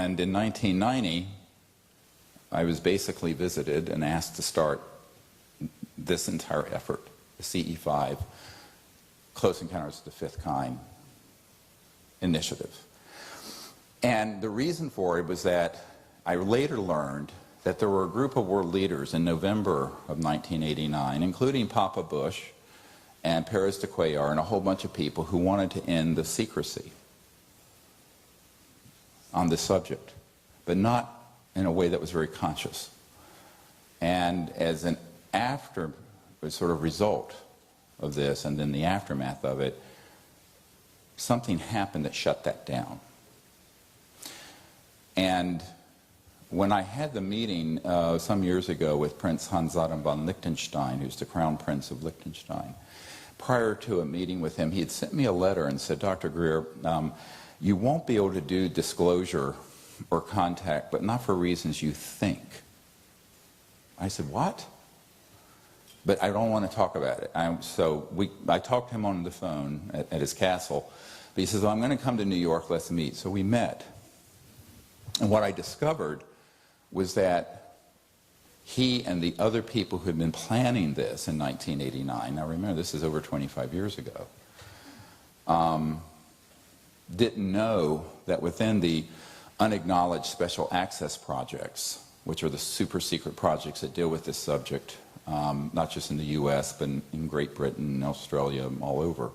And in 1990, I was basically visited and asked to start this entire effort, the CE5, Close Encounters of the Fifth Kind initiative. And the reason for it was that I later learned that there were a group of world leaders in November of 1989, including Papa Bush and Perez de Cuellar and a whole bunch of people who wanted to end the secrecy on this subject, but not in a way that was very conscious. And as an sort of result of this, and then the aftermath of it, something happened that shut that down. And when I had the meeting some years ago with Prince Hans-Adam von Liechtenstein, who's the Crown Prince of Liechtenstein, prior to a meeting with him, he had sent me a letter and said, Dr. Greer, you won't be able to do disclosure or contact, but not for reasons you think. I said, what? But I don't want to talk about it. I talked to him on the phone at his castle, but he says, well, I'm going to come to New York, let's meet. So we met. And what I discovered was that he and the other people who had been planning this in 1989, now remember this is over 25 years ago, didn't know that within the unacknowledged special access projects, which are the super secret projects that deal with this subject, not just in the US, but in Great Britain, Australia, all over,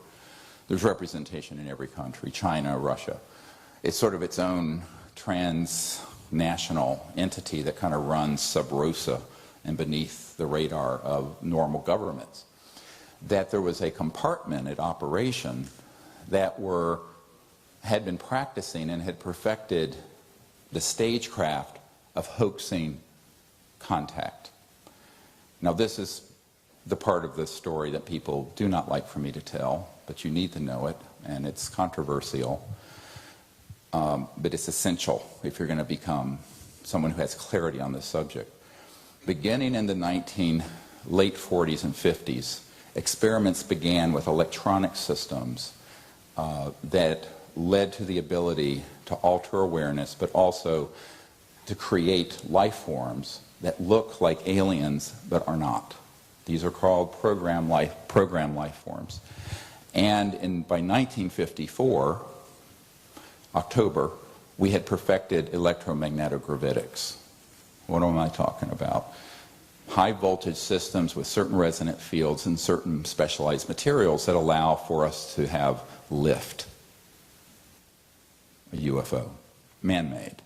there's representation in every country, China, Russia. It's sort of its own transnational entity that kind of runs sub rosa and beneath the radar of normal governments. That there was a compartmented operation that had been practicing and had perfected the stagecraft of hoaxing contact. Now this is the part of the story that people do not like for me to tell, but you need to know it, and it's controversial. But it's essential if you're going to become someone who has clarity on this subject. Beginning in the late 40s and 50s, experiments began with electronic systems that led to the ability to alter awareness, but also to create life forms that look like aliens but are not. These are called program life forms. And by 1954, October, we had perfected electromagnetogravitics. What am I talking about? High voltage systems with certain resonant fields and certain specialized materials that allow for us to have lift. A UFO, man-made.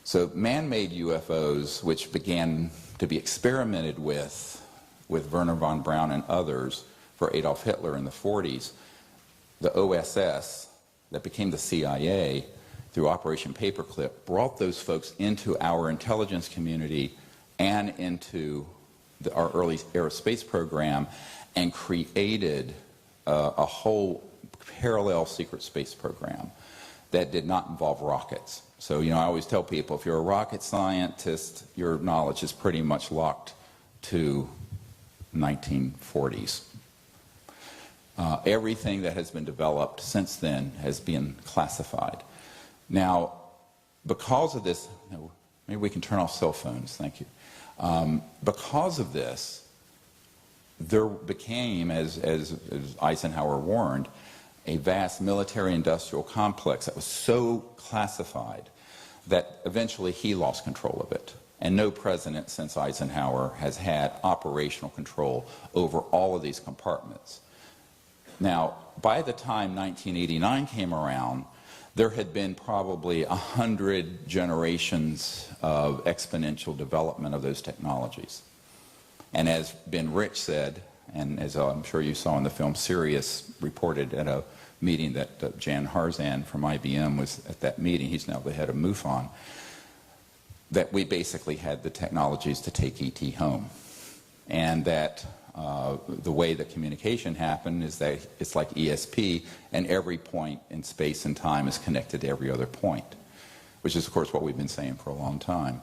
So man-made UFOs, which began to be experimented with Werner von Braun and others for Adolf Hitler in the 40s, the OSS, that became the CIA through Operation Paperclip, brought those folks into our intelligence community and into our early aerospace program and created a whole parallel secret space program that did not involve rockets. So, I always tell people, if you're a rocket scientist, your knowledge is pretty much locked to 1940s. Everything that has been developed since then has been classified. Now, because of this, maybe we can turn off cell phones, thank you. Because of this, there became, as Eisenhower warned, a vast military-industrial complex that was so classified that eventually he lost control of it. And no president since Eisenhower has had operational control over all of these compartments. Now, by the time 1989 came around, there had been probably 100 generations of exponential development of those technologies. And as Ben Rich said, and as I'm sure you saw in the film, Sirius reported at a meeting that Jan Harzan from IBM was at that meeting, he's now the head of MUFON, that we basically had the technologies to take ET home. And that the way that communication happened is that it's like ESP, and every point in space and time is connected to every other point, which is, of course, what we've been saying for a long time.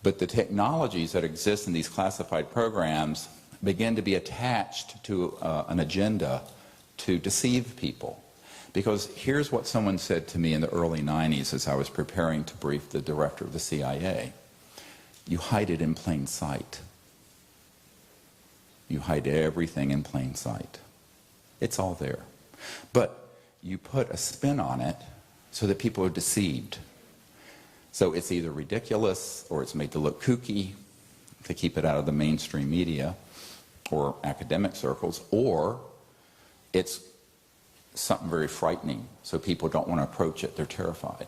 But the technologies that exist in these classified programs begin to be attached to an agenda to deceive people. Because here's what someone said to me in the early 90s as I was preparing to brief the director of the CIA. You hide it in plain sight. You hide everything in plain sight. It's all there. But you put a spin on it so that people are deceived. So it's either ridiculous or it's made to look kooky to keep it out of the mainstream media or academic circles, or it's something very frightening, so people don't want to approach it. They're terrified.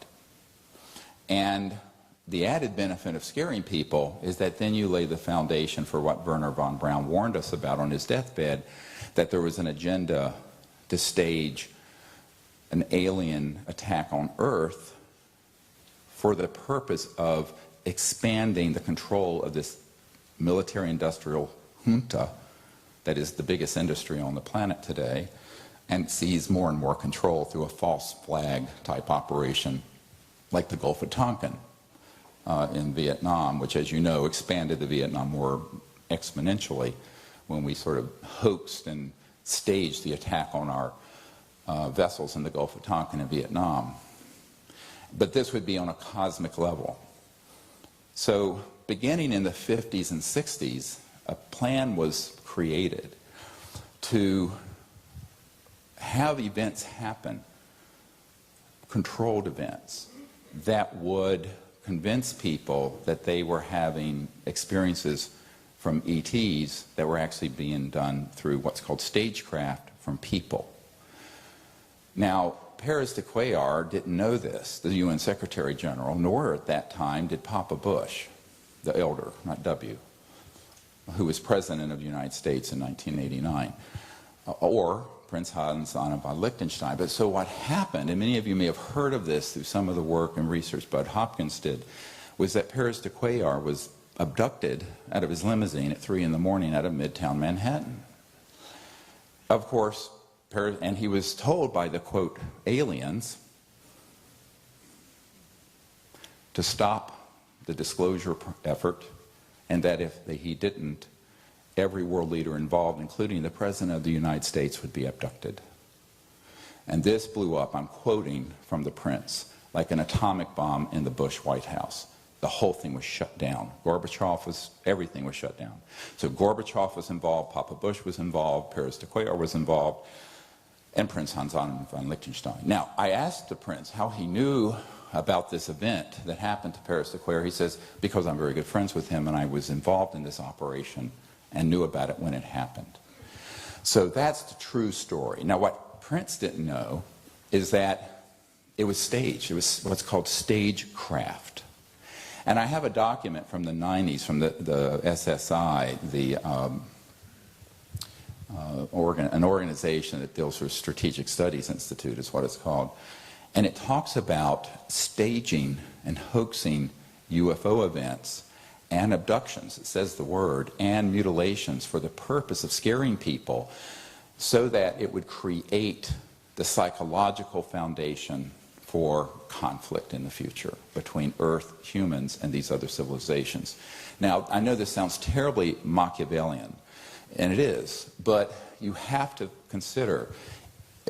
And the added benefit of scaring people is that then you lay the foundation for what Wernher von Braun warned us about on his deathbed, that there was an agenda to stage an alien attack on Earth for the purpose of expanding the control of this military-industrial junta that is the biggest industry on the planet today, and seize more and more control through a false flag type operation like the Gulf of Tonkin in Vietnam, which, as you know, expanded the Vietnam War exponentially when we sort of hoaxed and staged the attack on our vessels in the Gulf of Tonkin in Vietnam. But this would be on a cosmic level. So beginning in the 50s and 60s, a plan was created to have events happen, controlled events, that would convince people that they were having experiences from ETs that were actually being done through what's called stagecraft from people. Now, Pérez de Cuellar didn't know this, the UN Secretary General, nor at that time did Papa Bush, the elder, not W, who was President of the United States in 1989, or Prince Hans Anna von Liechtenstein. But so what happened, and many of you may have heard of this through some of the work and research Bud Hopkins did, was that Pérez de Cuellar was abducted out of his limousine at 3 in the morning out of Midtown Manhattan. Of course, and he was told by the, quote, aliens to stop the disclosure effort, and that if he didn't, every world leader involved, including the President of the United States, would be abducted. And this blew up, I'm quoting from the Prince, like an atomic bomb in the Bush White House. The whole thing was shut down. Everything was shut down. So Gorbachev was involved, Papa Bush was involved, Pérez de Cuellar was involved, and Prince Hans Anna von Liechtenstein. Now, I asked the Prince how he knew about this event that happened to Pérez de Cuellar. He says, because I'm very good friends with him and I was involved in this operation and knew about it when it happened. So that's the true story. Now, what Prince didn't know is that it was staged. It was what's called stagecraft. And I have a document from the 90s from the SSI, an organization that deals with Strategic Studies Institute is what it's called. And it talks about staging and hoaxing UFO events and abductions, it says the word, and mutilations for the purpose of scaring people so that it would create the psychological foundation for conflict in the future between Earth, humans, and these other civilizations. Now, I know this sounds terribly Machiavellian, and it is, but you have to consider,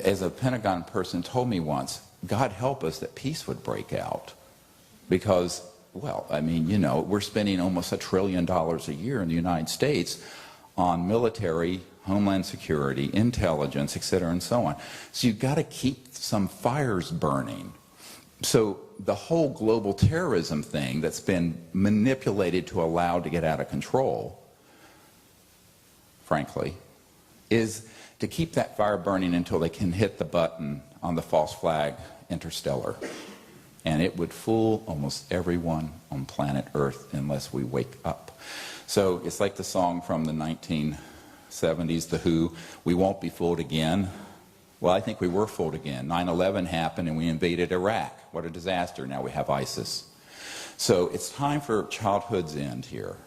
as a Pentagon person told me once, God help us that peace would break out. Because, well, I mean, you know, we're spending almost $1 trillion a year in the United States on military, homeland security, intelligence, et cetera, and so on. So you've got to keep some fires burning. So the whole global terrorism thing that's been manipulated to allow to get out of control, frankly, is to keep that fire burning until they can hit the button on the false flag interstellar. And it would fool almost everyone on planet Earth unless we wake up. So it's like the song from the 1970s, The Who, we won't be fooled again. Well, I think we were fooled again. 9/11 happened and we invaded Iraq. What a disaster. Now we have ISIS. So it's time for childhood's end here.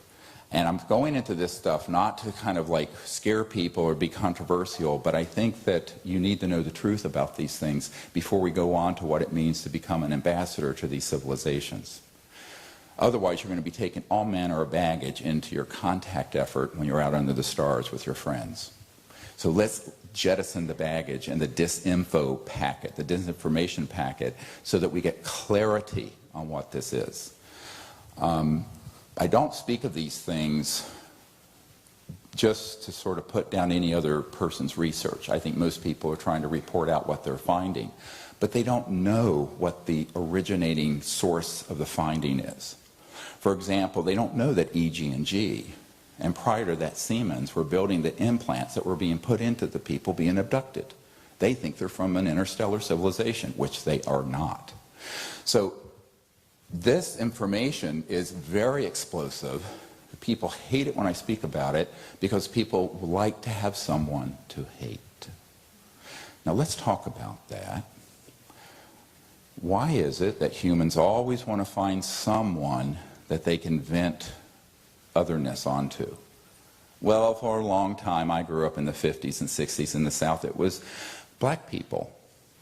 And I'm going into this stuff not to kind of like scare people or be controversial, but I think that you need to know the truth about these things before we go on to what it means to become an ambassador to these civilizations. Otherwise, you're going to be taking all manner of baggage into your contact effort when you're out under the stars with your friends. So let's jettison the baggage and the disinfo packet, the disinformation packet, so that we get clarity on what this is. I don't speak of these things just to sort of put down any other person's research. I think most people are trying to report out what they're finding, but they don't know what the originating source of the finding is. For example, they don't know that EG&G and prior to that Siemens were building the implants that were being put into the people being abducted. They think they're from an interstellar civilization, which they are not. So this information is very explosive. People hate it when I speak about it because people like to have someone to hate. Now let's talk about that. Why is it that humans always want to find someone that they can vent otherness onto? Well, for a long time, I grew up in the 50s and 60s in the South. It was black people.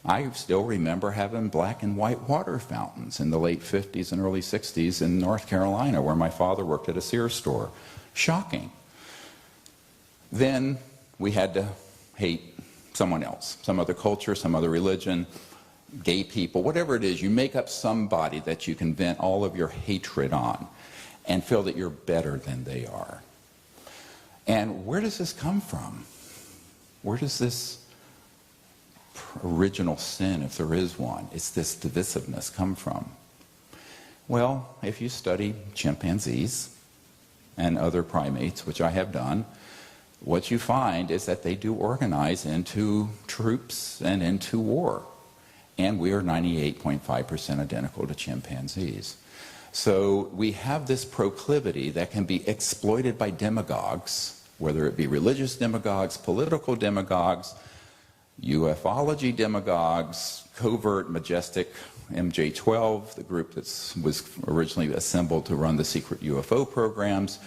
I still remember having black and white water fountains in the late 50s and early 60s in North Carolina, where my father worked at a Sears store. Shocking. Then we had to hate someone else, some other culture, some other religion, gay people, whatever it is. You make up somebody that you can vent all of your hatred on and feel that you're better than they are. And where does this come from? Where does this original sin, if there is one, it's this divisiveness, come from? Well, if you study chimpanzees and other primates, which I have done, what you find is that they do organize into troops and into war. And we are 98.5% identical to chimpanzees. So we have this proclivity that can be exploited by demagogues, whether it be religious demagogues, political demagogues, ufology demagogues, covert, majestic MJ-12, the group that was originally assembled to run the secret UFO programs,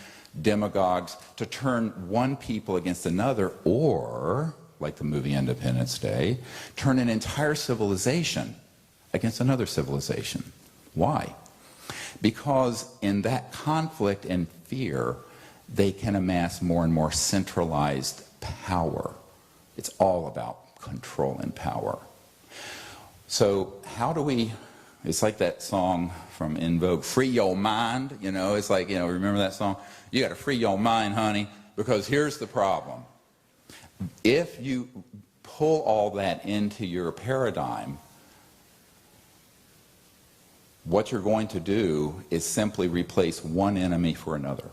demagogues, to turn one people against another, or, like the movie Independence Day, turn an entire civilization against another civilization. Why? Because in that conflict and fear, they can amass more and more centralized power. It's all about control and power. So how do we, it's like that song from In Vogue, free your mind, you know, it's like, you know, remember that song? You got to free your mind, honey, because here's the problem. If you pull all that into your paradigm, what you're going to do is simply replace one enemy for another.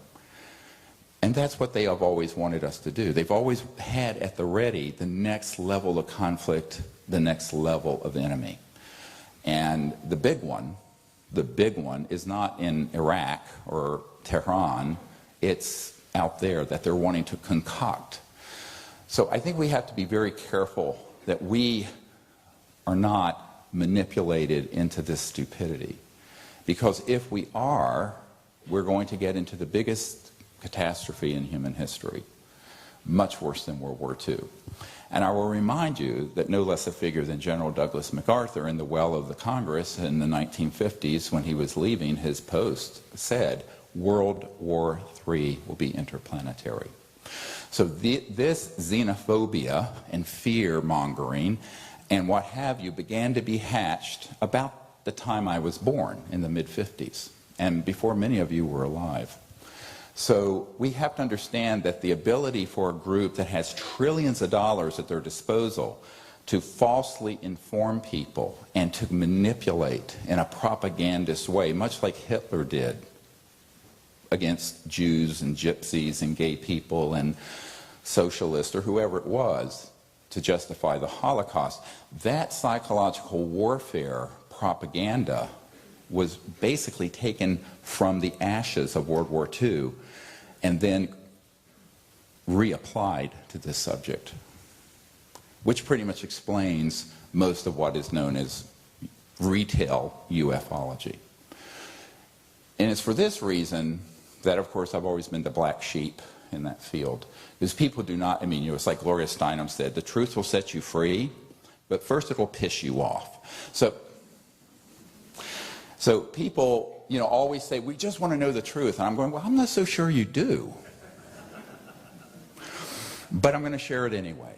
And that's what they have always wanted us to do. They've always had at the ready the next level of conflict, the next level of enemy. And the big one is not in Iraq or Tehran, it's out there that they're wanting to concoct. So I think we have to be very careful that we are not manipulated into this stupidity. Because if we are, we're going to get into the biggest catastrophe in human history, much worse than World War II. And I will remind you that no less a figure than General Douglas MacArthur in the well of the Congress in the 1950s, when he was leaving his post, said World War III will be interplanetary. So this xenophobia and fear-mongering and what have you began to be hatched about the time I was born in the mid-50s, and before many of you were alive. So we have to understand that the ability for a group that has trillions of dollars at their disposal to falsely inform people and to manipulate in a propagandist way, much like Hitler did against Jews and gypsies and gay people and socialists or whoever it was, to justify the Holocaust, that psychological warfare propaganda was basically taken from the ashes of World War II and then reapplied to this subject, which pretty much explains most of what is known as retail ufology. And it's for this reason that, of course, I've always been the black sheep in that field. Because people do not, I mean, you know, it's like Gloria Steinem said, the truth will set you free, but first it will piss you off. So people, you know, always say, we just want to know the truth. And I'm going, well, I'm not so sure you do. But I'm going to share it anyway.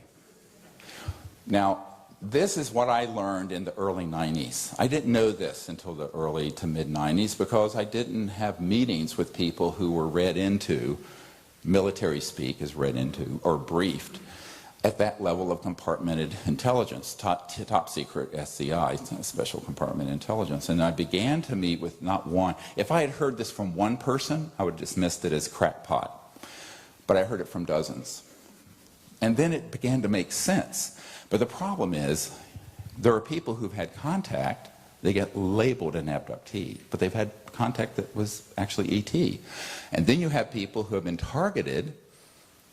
Now, this is what I learned in the early 90s. I didn't know this until the early to mid 90s because I didn't have meetings with people who were read into, military speak is read into, or briefed at that level of compartmented intelligence, top secret SCI, special compartment intelligence. And I began to meet with not one. If I had heard this from one person, I would have dismissed it as crackpot. But I heard it from dozens. And then it began to make sense. But the problem is, there are people who've had contact, they get labeled an abductee, but they've had contact that was actually ET. And then you have people who have been targeted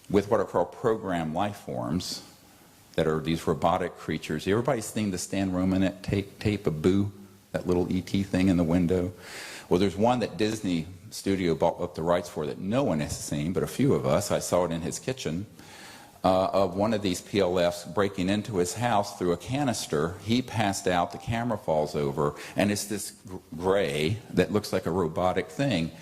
with what are called programmed life forms that are these robotic creatures. Everybody's seen the Stan Romanek tape of Boo, that little ET thing in the window? Well, there's one that Disney Studio bought up the rights for that no one has seen, but a few of us. I saw it in his kitchen, of one of these PLFs breaking into his house through a canister. He passed out, the camera falls over, and it's this gray that looks like a robotic thing.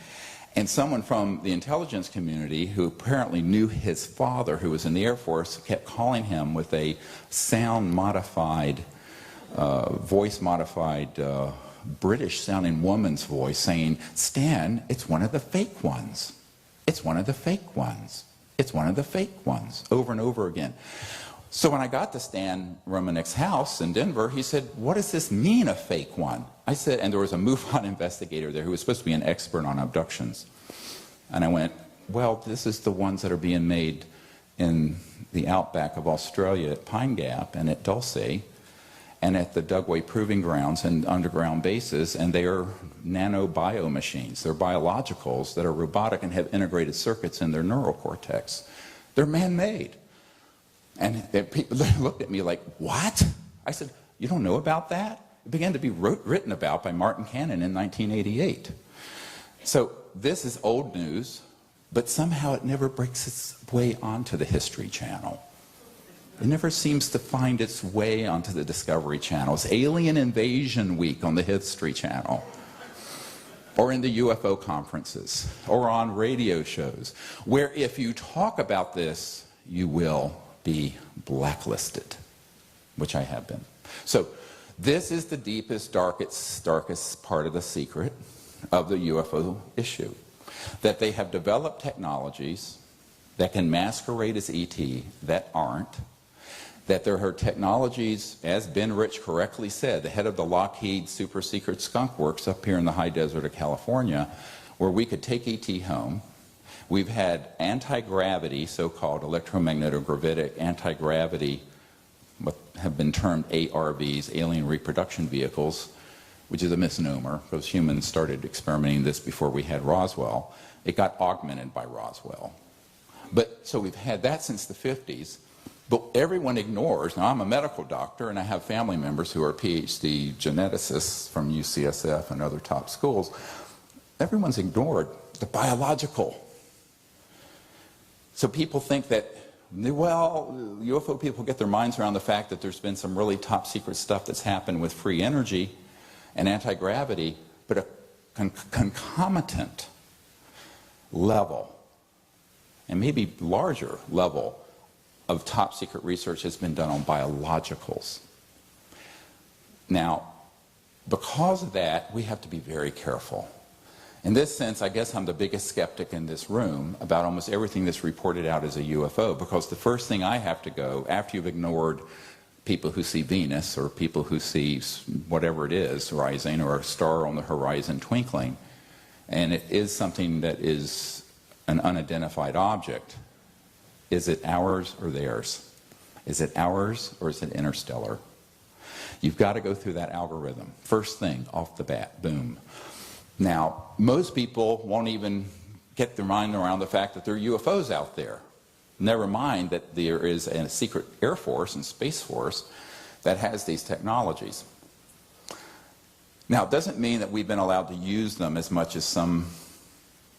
And someone from the intelligence community who apparently knew his father, who was in the Air Force, kept calling him with a sound-modified, voice-modified, British-sounding woman's voice saying, "Stan, it's one of the fake ones. It's one of the fake ones. It's one of the fake ones," over and over again. So when I got to Stan Romanek's house in Denver, he said, "What does this mean, a fake one?" I said, and there was a MUFON investigator there who was supposed to be an expert on abductions. And I went, "Well, this is the ones that are being made in the outback of Australia at Pine Gap and at Dulce and at the Dugway Proving Grounds and underground bases, and they are nanobio machines. They're biologicals that are robotic and have integrated circuits in their neural cortex. They're man-made." And people looked at me like, "What?" I said, "You don't know about that?" It began to be written about by Martin Cannon in 1988. So this is old news, but somehow it never breaks its way onto the History Channel. It never seems to find its way onto the Discovery Channel. It's Alien Invasion Week on the History Channel, or in the UFO conferences, or on radio shows, where if you talk about this, you will be blacklisted, which I have been. So this is the deepest, darkest part of the secret of the UFO issue, that they have developed technologies that can masquerade as ET that aren't, that there are technologies, as Ben Rich correctly said, the head of the Lockheed super secret skunk works up here in the high desert of California, where we could take ET home. We've had anti-gravity, so-called electromagnetic anti-gravity, what have been termed ARVs, alien reproduction vehicles, which is a misnomer because humans started experimenting this before we had Roswell. It got augmented by Roswell. But so we've had that since the 50s. But everyone ignores, now I'm a medical doctor and I have family members who are PhD geneticists from UCSF and other top schools. Everyone's ignored the biological. So people think that, well, UFO people get their minds around the fact that there's been some really top secret stuff that's happened with free energy and anti-gravity, but a concomitant level, and maybe larger level, of top secret research has been done on biologicals. Now, because of that, we have to be very careful. In this sense, I guess I'm the biggest skeptic in this room about almost everything that's reported out as a UFO, because the first thing I have to go, after you've ignored people who see Venus or people who see whatever it is rising, or a star on the horizon twinkling, and it is something that is an unidentified object, is it ours or theirs? Is it ours or is it interstellar? You've got to go through that algorithm. First thing, off the bat, boom. Now, most people won't even get their mind around the fact that there are UFOs out there. Never mind that there is a secret Air Force and Space Force that has these technologies. Now, it doesn't mean that we've been allowed to use them as much as some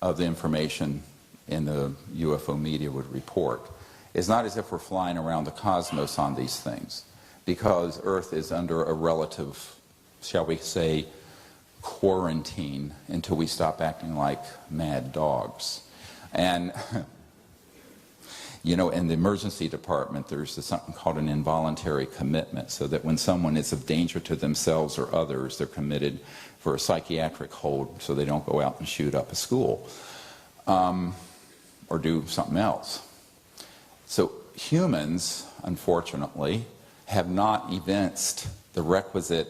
of the information in the UFO media would report. It's not as if we're flying around the cosmos on these things, because Earth is under a relative, shall we say, quarantine until we stop acting like mad dogs. And You know, in the emergency department, there's something called an involuntary commitment, so that when someone is of danger to themselves or others, they're committed for a psychiatric hold so they don't go out and shoot up a school or do something else. So humans, unfortunately, have not evinced the requisite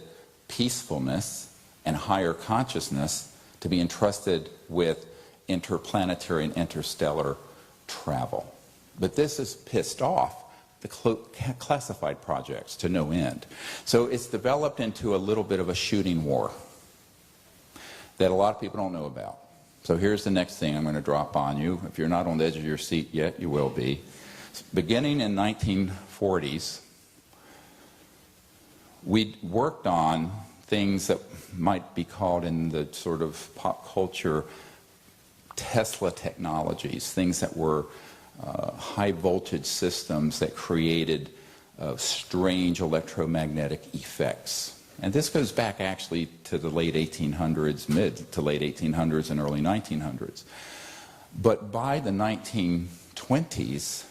peacefulness and higher consciousness to be entrusted with interplanetary and interstellar travel. But this has pissed off the classified projects to no end. So it's developed into a little bit of a shooting war that a lot of people don't know about. So here's the next thing I'm going to drop on you. If you're not on the edge of your seat yet, you will be. Beginning in 1940s, we worked on things that might be called in the sort of pop culture Tesla technologies, things that were high voltage systems that created strange electromagnetic effects. And this goes back actually to the late 1800s, mid to late 1800s and early 1900s. But by the 1920s,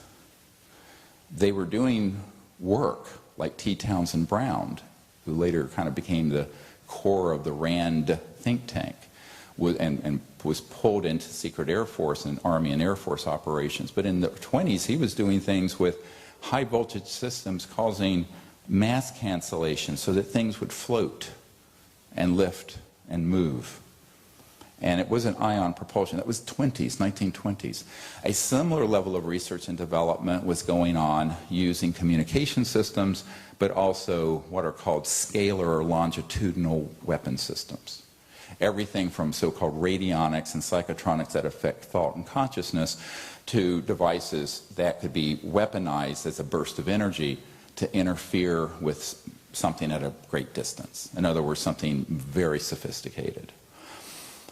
they were doing work like T. Townsend Brown, who later kind of became the core of the RAND think tank, and was pulled into secret Air Force and Army and Air Force operations. But in the 20s, he was doing things with high voltage systems causing mass cancellation so that things would float and lift and move. And it wasn't ion propulsion. That was 1920s. A similar level of research and development was going on using communication systems, but also what are called scalar or longitudinal weapon systems. Everything from so-called radionics and psychotronics that affect thought and consciousness to devices that could be weaponized as a burst of energy to interfere with something at a great distance. In other words, something very sophisticated.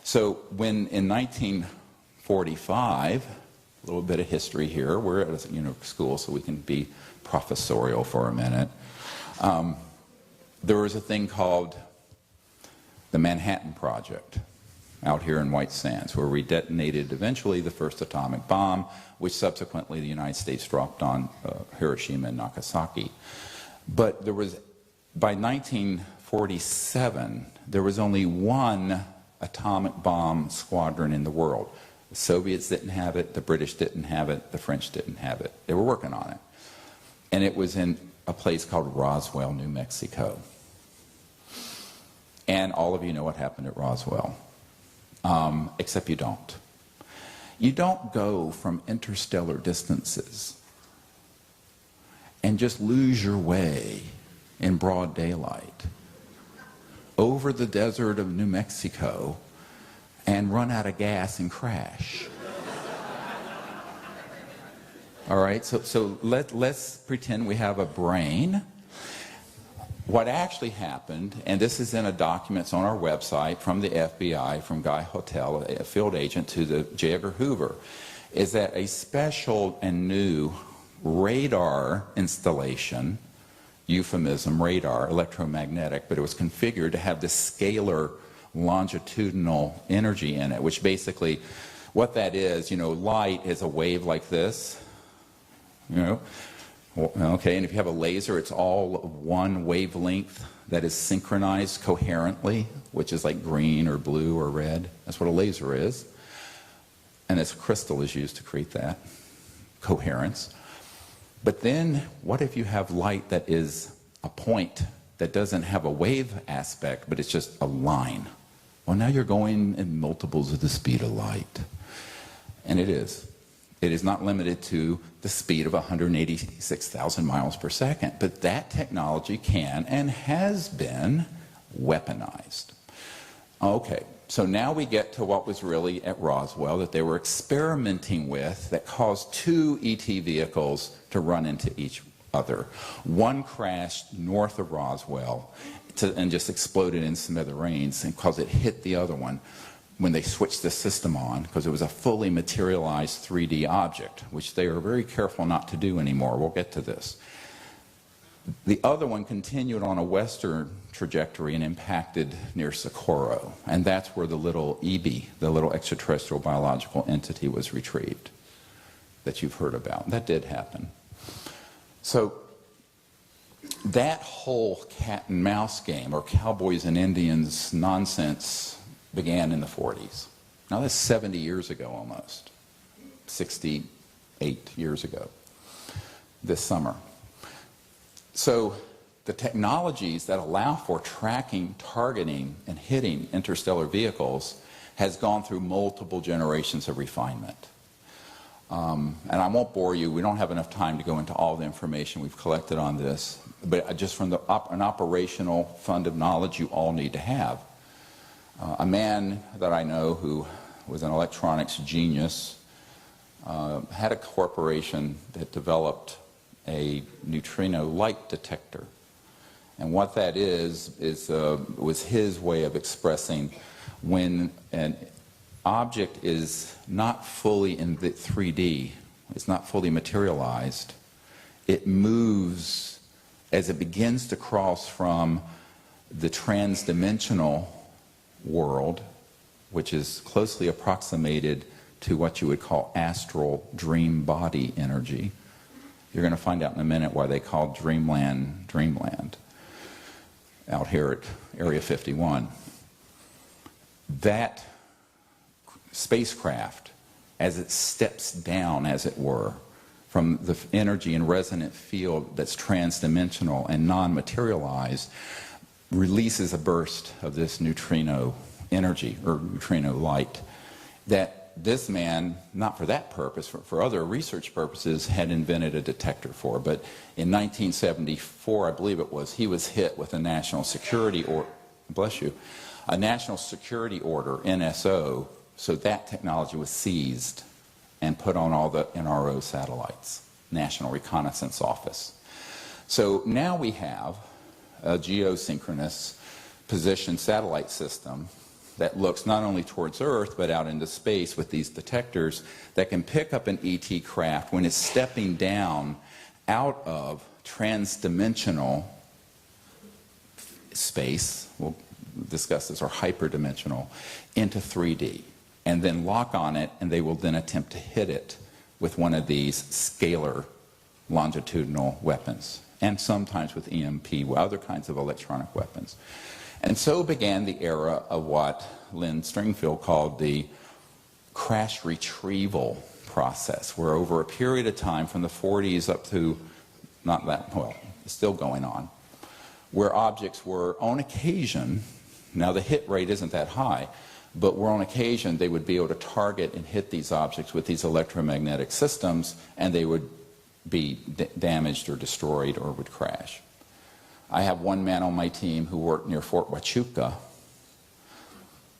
So when in 1945, a little bit of history here, we're at a school so we can be professorial for a minute, there was a thing called the Manhattan Project out here in White Sands, where we detonated eventually the first atomic bomb, which subsequently the United States dropped on Hiroshima and Nagasaki. But there was, by 1947, there was only one atomic bomb squadron in the world. The Soviets didn't have it, the British didn't have it, the French didn't have it. They were working on it. And it was in a place called Roswell, New Mexico. And all of you know what happened at Roswell, except you don't. You don't go from interstellar distances and just lose your way in broad daylight over the desert of New Mexico and run out of gas and crash. All right, so let's pretend we have a brain. What actually happened, and this is in a document on our website from the FBI, from Guy Hotel, a field agent, to the J. Edgar Hoover, is that a special and new radar installation, euphemism, radar, electromagnetic, but it was configured to have this scalar longitudinal energy in it, which basically, what that is, light is a wave like this, Okay, and if you have a laser, it's all one wavelength that is synchronized coherently, which is like green or blue or red. That's what a laser is. And this crystal is used to create that coherence. But then, what if you have light that is a point that doesn't have a wave aspect, but it's just a line? Well, now you're going in multiples of the speed of light. And it is. It is not limited to the speed of 186,000 miles per second, but that technology can and has been weaponized. Okay, so now we get to what was really at Roswell that they were experimenting with that caused two ET vehicles to run into each other. One crashed north of Roswell and just exploded in smithereens because it hit the other one when they switched the system on, because it was a fully materialized 3D object, which they are very careful not to do anymore. We'll get to this. The other one continued on a western trajectory and impacted near Socorro, and that's where the little EB, the little extraterrestrial biological entity, was retrieved. that you've heard about. That did happen. So that whole cat and mouse game, or cowboys and Indians nonsense, began in the 40s. Now that's 70 years ago almost, 68 years ago this summer. So the technologies that allow for tracking, targeting, and hitting interstellar vehicles has gone through multiple generations of refinement. And I won't bore you. We don't have enough time to go into all the information we've collected on this. But just from an operational fund of knowledge you all need to have. A man that I know who was an electronics genius had a corporation that developed a neutrino light detector. And what that was his way of expressing when an object is not fully in the 3D, it's not fully materialized, it moves as it begins to cross from the transdimensional world, which is closely approximated to what you would call astral dream body energy. You're going to find out in a minute why they call dreamland dreamland out here at Area 51. That spacecraft, as it steps down, as it were, from the energy and resonant field that's transdimensional and non-materialized, releases a burst of this neutrino energy, or neutrino light, that this man, not for that purpose, for other research purposes, had invented a detector for. But in 1974, I believe it was, he was hit with a national security order, bless you, a national security order, NSO, so that technology was seized and put on all the NRO satellites, National Reconnaissance Office. So now we have a geosynchronous position satellite system that looks not only towards Earth but out into space with these detectors that can pick up an ET craft when it's stepping down out of transdimensional space, we'll discuss this, or hyperdimensional, into 3D, and then lock on it, and they will then attempt to hit it with one of these scalar longitudinal weapons, and sometimes with EMP, other kinds of electronic weapons. And so began the era of what Lynn Stringfield called the crash retrieval process, where over a period of time from the 40s up to, not that, well, it's still going on, where objects were on occasion, now the hit rate isn't that high, but where on occasion they would be able to target and hit these objects with these electromagnetic systems, and they would be damaged or destroyed or would crash. I have one man on my team who worked near Fort Huachuca,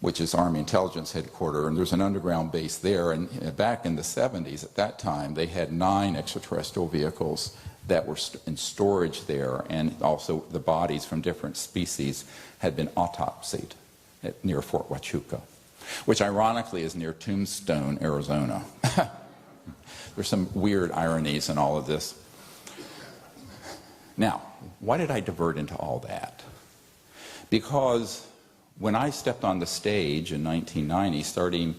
which is Army Intelligence Headquarters, and there's an underground base there. And back in the 70s, at that time, they had 9 extraterrestrial vehicles that were in storage there, and also the bodies from different species had been autopsied near Fort Huachuca, which ironically is near Tombstone, Arizona. There's some weird ironies in all of this. Now, why did I divert into all that? Because when I stepped on the stage in 1990, starting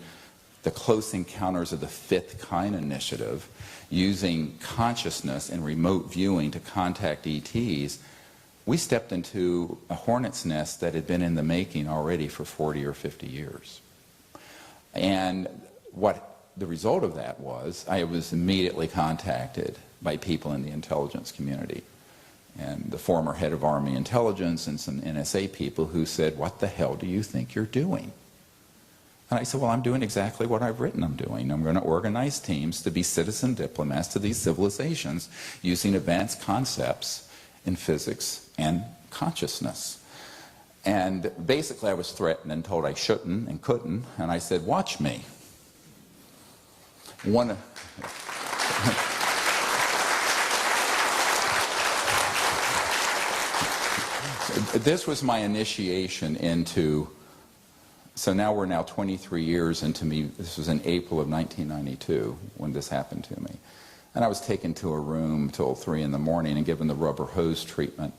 the Close Encounters of the Fifth Kind initiative, using consciousness and remote viewing to contact ETs, we stepped into a hornet's nest that had been in the making already for 40 or 50 years. And what the result of that was, I was immediately contacted by people in the intelligence community, and the former head of Army Intelligence and some NSA people who said, "What the hell do you think you're doing?" And I said, well, I'm doing exactly what I've written I'm doing. I'm going to organize teams to be citizen diplomats to these civilizations using advanced concepts in physics and consciousness. And basically I was threatened and told I shouldn't and couldn't, and I said, watch me. This was my initiation into, so now we're 23 years into me. This was in April of 1992 when this happened to me. And I was taken to a room till 3 in the morning and given the rubber hose treatment.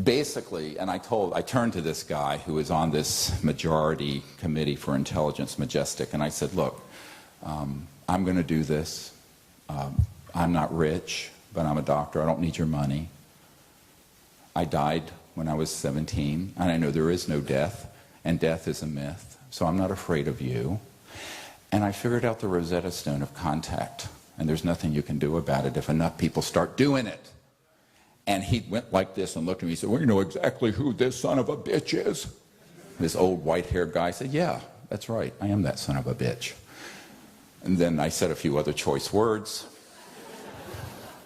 Basically, and I turned to this guy who was on this majority committee for intelligence, Majestic, and I said, look, I'm going to do this. I'm not rich, but I'm a doctor. I don't need your money. I died when I was 17, and I know there is no death, and death is a myth, so I'm not afraid of you. And I figured out the Rosetta Stone of contact, and there's nothing you can do about it if enough people start doing it. And he went like this and looked at me and said, well, you know exactly who this son of a bitch is? This old white-haired guy said, yeah, that's right, I am that son of a bitch. And then I said a few other choice words.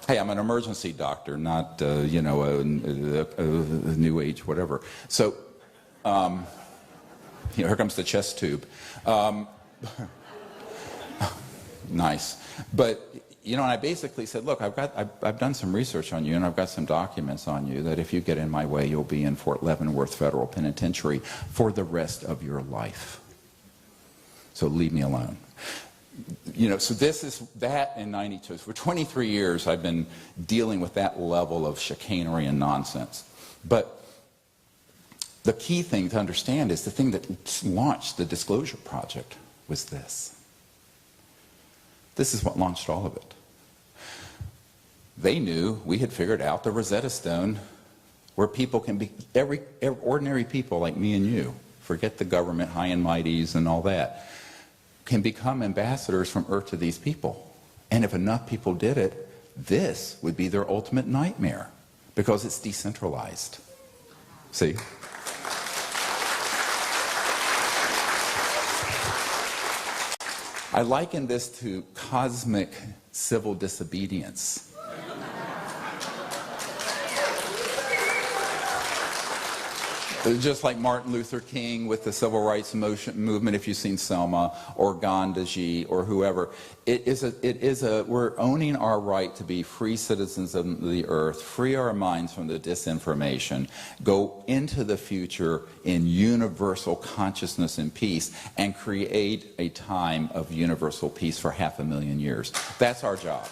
Hey, I'm an emergency doctor, not, you know, a new age whatever. So, you know, here comes the chest tube. Nice. But, you know, and I basically said, look, I've done some research on you, and I've got some documents on you that if you get in my way, you'll be in Fort Leavenworth Federal Penitentiary for the rest of your life. So leave me alone. You know, so this is that in 92. For 23 years, I've been dealing with that level of chicanery and nonsense. But the key thing to understand is the thing that launched the Disclosure Project was this. This is what launched all of it. They knew we had figured out the Rosetta Stone where people can be, every ordinary people like me and you, forget the government high and mighties and all that, can become ambassadors from Earth to these people. And if enough people did it, this would be their ultimate nightmare because it's decentralized. See? I liken this to cosmic civil disobedience. Just like Martin Luther King with the civil rights movement, if you've seen Selma, or Gandhi, or whoever, we're owning our right to be free citizens of the earth, free our minds from the disinformation, go into the future in universal consciousness and peace, and create a time of universal peace for 500,000 years. That's our job.